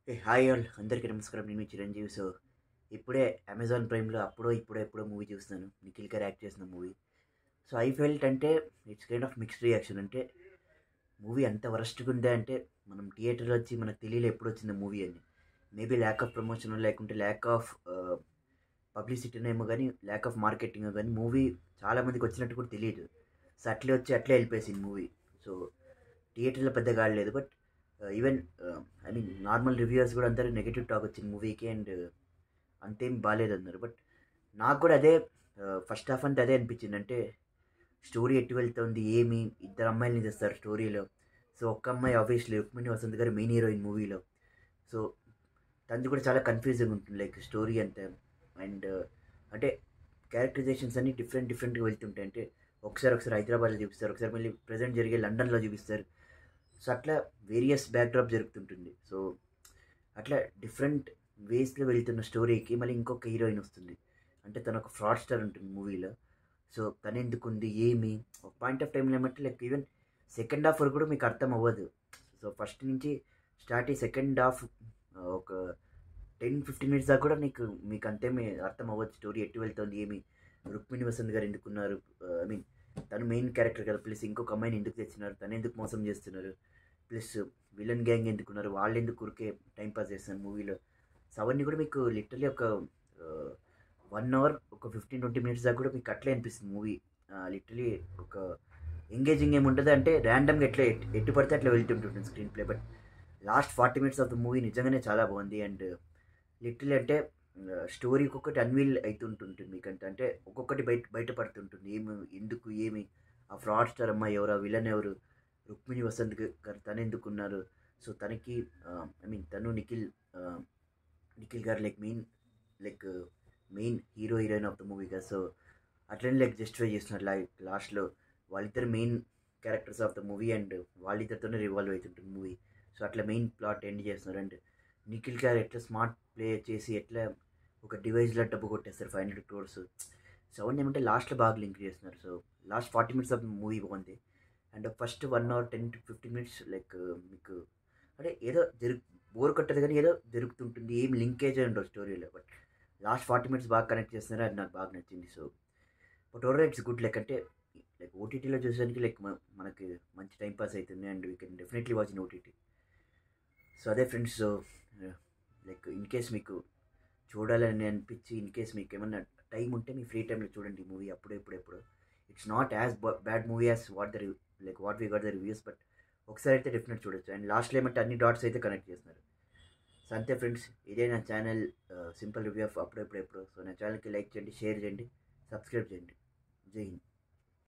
Hi all అందరికీ నమస్కారం. నేను మీ చిరంజీవి. సో ఇప్పుడే అమెజాన్ ప్రైమ్లో ఎప్పుడో మూవీ చూస్తున్నాను. నిఖిల్ గారు యాక్ట్ చేసిన మూవీ. సో ఐ ఫెల్ట్ అంటే it's kind of mixed reaction. అంటే మూవీ అంత వరస్ట్గా ఉండే అంటే మనం థియేటర్లో వచ్చి మనకు తెలియలే ఎప్పుడు వచ్చింది మూవీ అని. మేబీ ల్యాక్ ఆఫ్ ప్రమోషన్ లేకుంటే ల్యాక్ ఆఫ్ పబ్లిసిటీనేమో కానీ ల్యాక్ ఆఫ్ మార్కెటింగ్ కానీ మూవీ చాలామందికి వచ్చినట్టు కూడా తెలియదు. సో అట్లే వచ్చి అట్లే వెళ్ళిపోయింది మూవీ. సో థియేటర్లో పెద్దగా ఆడలేదు. But even I mean normal reviewers కూడా అందరూ నెగిటివ్ టాక్ వచ్చింది మూవీకి. అండ్ అంతేం బాగాలేదు అన్నారు. బట్ నాకు కూడా అదే ఫస్ట్ హాఫ్ అంతా అదే అనిపించింది. అంటే స్టోరీ ఎటు వెళ్తుంది, ఏమి ఇద్దరు అమ్మాయిలని తెస్తారు స్టోరీలో. సో ఒక్క అమ్మాయి ఆబ్వియస్లీ రుక్మిణి వసంత్ గారు మెయిన్ హీరోయిన్ మూవీలో. సో తనది కూడా చాలా కన్ఫ్యూజింగ్ ఉంటుంది లైక్ స్టోరీ అంతా. అండ్ అంటే క్యారెక్టరైజేషన్స్ అన్ని డిఫరెంట్గా వెళ్తుంటాయి. అంటే ఒకసారి హైదరాబాద్లో చూపిస్తారు, ఒకసారి మళ్ళీ ప్రజెంట్ జరిగే లండన్లో చూపిస్తారు. సో అట్లా వేరియస్ బ్యాక్డ్రాప్ జరుగుతుంటుంది. సో అట్లా డిఫరెంట్ వేస్లో వెళ్తున్న స్టోరీకి మళ్ళీ ఇంకొక హీరోయిన్ వస్తుంది. అంటే తను ఒక ఫ్రాడ్ స్టార్ ఉంటుంది మూవీలో. సో తను ఎందుకు ఉంది, ఏమి ఒక పాయింట్ ఆఫ్ టైంలో ఏమంటే లైక్ ఈవెన్ సెకండ్ హాఫ్ వరకు కూడా మీకు అర్థం అవ్వదు. సో ఫస్ట్ నుంచి స్టార్ట్ అయ్యి సెకండ్ హాఫ్ ఒక 10-15 మినిట్స్ దాకా కూడా మీకు అంతేమీ అర్థం అవ్వదు స్టోరీ ఎటు వెళ్తుంది, ఏమి రుక్మిణి వసంత్ గారు ఎందుకున్నారు, ఐ మీన్ తను మెయిన్ క్యారెక్టర్ కదా, ప్లస్ ఇంకొక అమ్మాయిని ఎందుకు తెచ్చినారు, తను ఎందుకు మోసం చేస్తున్నారు, ప్లస్ విలన్ గ్యాంగ్ ఎందుకున్నారు, వాళ్ళు ఎందుకు ఊరికే టైంపాస్ చేస్తున్నారు మూవీలో. సో అవన్నీ కూడా మీకు లిటరలీ ఒక 1 అవర్ ఒక 15-20 మినిట్స్ దాకా కూడా మీకు అట్లే అనిపిస్తుంది మూవీ. లిటరలీ ఒక ఎంగేజింగ్ ఏముంటుంది అంటే ర్యాండమ్గా ఎటు పడితే అట్లా వెళ్తుంటుంది screen play. But last 40 minutes of the movie నిజంగానే చాలా బాగుంది. అండ్ లిటరలీ అంటే స్టోరీ ఒక్కొక్కటి అన్వీల్ అవుతుంటుంది మీకంటే. అంటే ఒక్కొక్కటి బయటపడుతుంటుంది ఏమి ఎందుకు, ఏమి ఆ ఫ్రాడ్ స్టార్ అమ్మాయి ఎవరు, ఆ విలన్ ఎవరు, రుక్మిణి వసంత్ గారు తను ఎందుకున్నారు. సో తనకి ఐ మీన్ తను నిఖిల్ గారు like main heroine of the movie కదా. సో అట్లనే లైక్ జస్టిఫై చేస్తున్నారు లైక్ లాస్ట్లో వాళ్ళిద్దరు main characters of the movie. And వాళ్ళిద్దరితోనే రివాల్వ్ అవుతుంటుంది మూవీ. సో అట్లా మెయిన్ ప్లాట్ ఎండ్ చేస్తున్నారు. అండ్ నిఖిల్ గారు ఎట్లా స్మార్ట్ ప్లే చేసి ఎట్లా ఒక డివైస్లో డబ్బు కొట్టేస్తారు 500 crores. సో అవన్నీ ఏమంటే లాస్ట్లో బాగా లింక్ చేస్తున్నారు. So last 40 minutes of movie బాగుంది. And first 1 hour 10-15 minutes like మీకు అంటే ఏదో బోర్ కొట్టదు కానీ ఏదో జరుగుతుంటుంది, ఏం లింకేజ్ ఉండవు స్టోరీలో. బట్ లాస్ట్ 40 మినిట్స్ బాగా కనెక్ట్ చేస్తున్నారు, అది నాకు బాగా నచ్చింది. So but over it's good. Like అంటే లైక్ ఓటీటీలో చూసేదానికి లైక్ మనకి మంచి టైం పాస్ అవుతుంది. And we can definitely watch in OTT. So అదే friends. So like in case మీకు చూడాలని అనిపించి, ఇన్ కేస్ మీకు ఏమన్నా టైం ఉంటే మీ ఫ్రీ టైంలో చూడండి ఈ మూవీ ఎప్పుడెప్పుడు. It's not as bad movie as what we got the reviews. But ఒకసారి అయితే డెఫినెట్ చూడొచ్చు. అండ్ లాస్ట్లో ఏమంటే అన్ని డాట్స్ అయితే కనెక్ట్ చేస్తున్నారు. సో అంతే ఫ్రెండ్స్, ఇదే నా ఛానల్ సింపుల్ రివ్యూ ఆఫ్ అప్పుడెప్పుడు. సో నా ఛానల్కి లైక్ చేయండి, షేర్ చేయండి, సబ్స్క్రైబ్ చేయండి. జై హింద్.